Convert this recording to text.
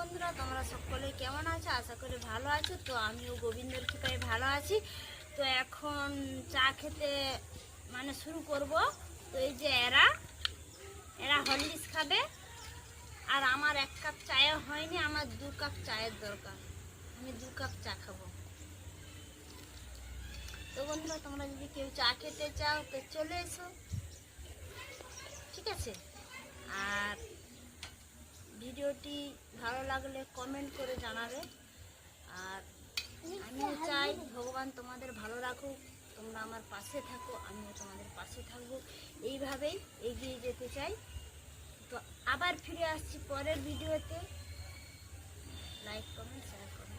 বন্ধুরা, তোমরা সকলে কেমন আছো? আশা করি ভালো আছো। তো আমিও গোবিন্দর কৃপায় ভালো আছি। তো এখন চা খেতে শুরু করব। তো এই যে এরা এরা হরলিক্স খাবে, আর আমার 1 কাপ চায়ে হয়নি, আমার 2 কাপ চায়ের দরকার। আমি 2 কাপ চা খাবো। তো বন্ধুরা, তোমরা যদি কেউ চা খেতে চাও তো চলে এসো, ঠিক আছে? আর ভিডিওটি ভালো লাগলে কমেন্ট করে জানাবে। আর আমিও চাই ভগবান তোমাদের ভালো রাখুক, তোমরা আমার পাশে থাকো, আমিও তোমাদের পাশে থাকবো। এইভাবেই এগিয়ে যেতে চাই। তো আবার ফিরে আসছি পরের ভিডিওতে। লাইক কমেন্ট শেয়ার করো।